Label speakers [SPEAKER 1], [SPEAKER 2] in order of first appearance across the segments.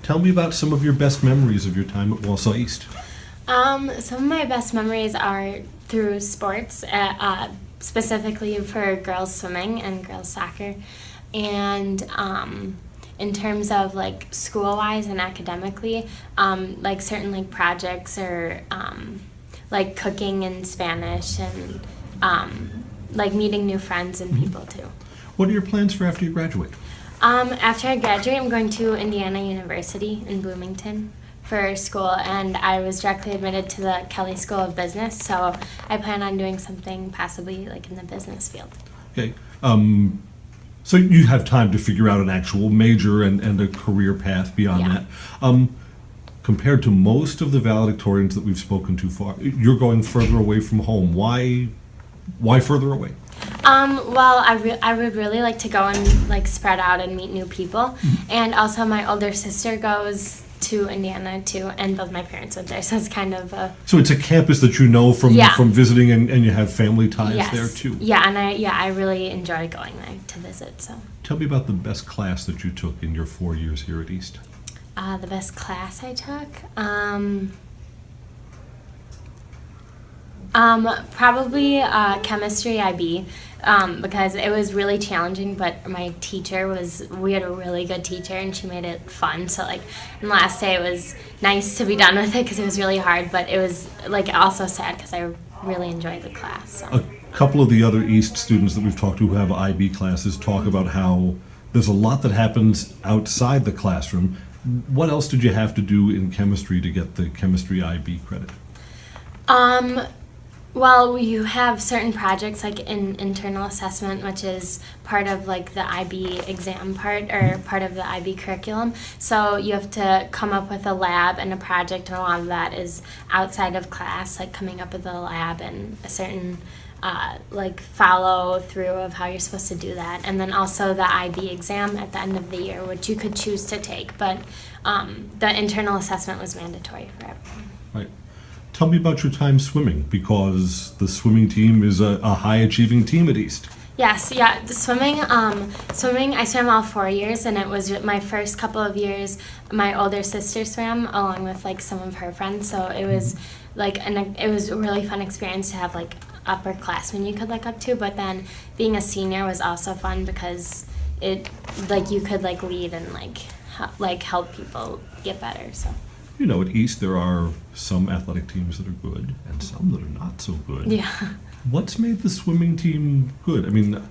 [SPEAKER 1] Tell me about some of your best memories of your time at Wausau East.
[SPEAKER 2] Some of my best memories are through sports, specifically for girls swimming and girls soccer. And in terms of like school-wise and academically, like certain like projects or like cooking in Spanish and like meeting new friends and people too.
[SPEAKER 1] What are your plans for after you graduate?
[SPEAKER 2] After I graduate, I'm going to Indiana University in Bloomington for school, and I was directly admitted to the Kelley School of Business, so I plan on doing something possibly like in the business field.
[SPEAKER 1] Okay. So you have time to figure out an actual major and a career path beyond
[SPEAKER 2] Yeah.
[SPEAKER 1] that. Compared to most of the valedictorians that we've spoken to far, you're going further away from home. Why further away?
[SPEAKER 2] Well, I would really like to go and like spread out and meet new people, and also my older sister goes to Indiana too, and both my parents went there, so it's kind of a
[SPEAKER 1] So it's a campus that you know from
[SPEAKER 2] Yeah.
[SPEAKER 1] from visiting, and you have family ties
[SPEAKER 2] yes.
[SPEAKER 1] there too.
[SPEAKER 2] Yeah, and I really enjoy going there to visit. So
[SPEAKER 1] Tell me about the best class that you took in your 4 years here at East.
[SPEAKER 2] the best class I took. Probably chemistry IB, because it was really challenging, but we had a really good teacher and she made it fun. So like, on the last day it was nice to be done with it because it was really hard, but it was like also sad because I really enjoyed the class. So.
[SPEAKER 1] A couple of the other East students that we've talked to who have IB classes talk about how there's a lot that happens outside the classroom. What else did you have to do in chemistry to get the chemistry IB credit?
[SPEAKER 2] Well, you have certain projects like in internal assessment, which is part of like the IB exam part or part of the IB curriculum. So you have to come up with a lab and a project, and a lot of that is outside of class, like coming up with a lab and a certain like follow through of how you're supposed to do that. And then also the IB exam at the end of the year, which you could choose to take, but the internal assessment was mandatory for everyone.
[SPEAKER 1] Right. Tell me about your time swimming, because the swimming team is a high-achieving team at East.
[SPEAKER 2] Yes, yeah. The swimming, I swam all 4 years, and it was my first couple of years. My older sister swam along with like some of her friends, so it was like it was a really fun experience to have like upperclassmen you could look up to. But then being a senior was also fun because it like you could like lead and like help people get better. So.
[SPEAKER 1] You know, at East there are some athletic teams that are good and some that are not so good.
[SPEAKER 2] Yeah.
[SPEAKER 1] What's made the swimming team good? I mean,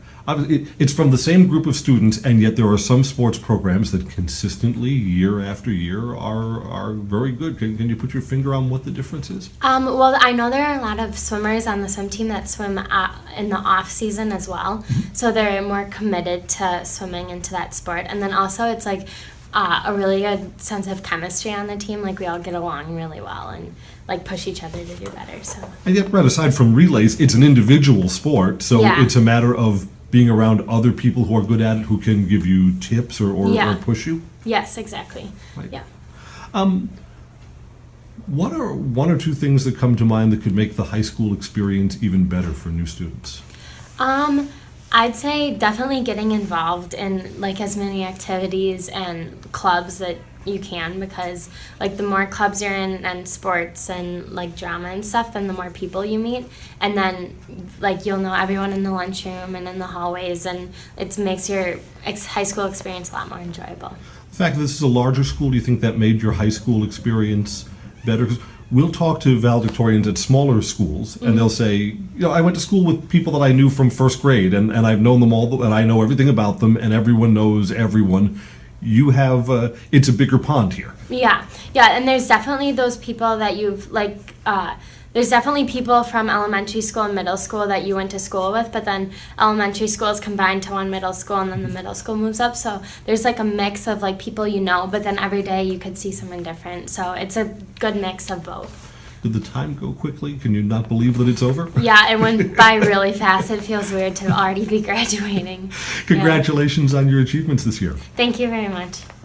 [SPEAKER 1] it's from the same group of students, and yet there are some sports programs that consistently, year after year, are very good. Can you put your finger on what the difference is?
[SPEAKER 2] Well, I know there are a lot of swimmers on the swim team that swim in the off season as well, so they're more committed to swimming and to that sport. And then also it's like a really good sense of chemistry on the team. Like we all get along really well and like push each other to do better. So.
[SPEAKER 1] And yet, Brett, aside from relays, it's an individual sport, so
[SPEAKER 2] Yeah.
[SPEAKER 1] it's a matter of being around other people who are good at it, who can give you tips or push you.
[SPEAKER 2] Yes, exactly.
[SPEAKER 1] Right.
[SPEAKER 2] Yeah.
[SPEAKER 1] What are one or two things that come to mind that could make the high school experience even better for new students?
[SPEAKER 2] I'd say definitely getting involved in like as many activities and clubs that you can, because like the more clubs you're in and sports and like drama and stuff, then the more people you meet, and then like you'll know everyone in the lunchroom and in the hallways, and it makes your high school experience a lot more enjoyable.
[SPEAKER 1] The fact that this is a larger school, do you think that made your high school experience better? 'Cause we'll talk to valedictorians at smaller schools, and they'll say, you know, I went to school with people that I knew from first grade, and I've known them all, and I know everything about them, and everyone knows everyone. You have, it's a bigger pond here.
[SPEAKER 2] Yeah, and there's definitely those people that you've like. There's definitely people from elementary school and middle school that you went to school with, but then elementary school is combined to one middle school, and then the middle school moves up. So there's like a mix of like people you know, but then every day you could see someone different. So it's a good mix of both.
[SPEAKER 1] Did the time go quickly? Can you not believe that it's over?
[SPEAKER 2] Yeah, it went by really fast. It feels weird to already be graduating.
[SPEAKER 1] Congratulations on your achievements this year.
[SPEAKER 2] Thank you very much.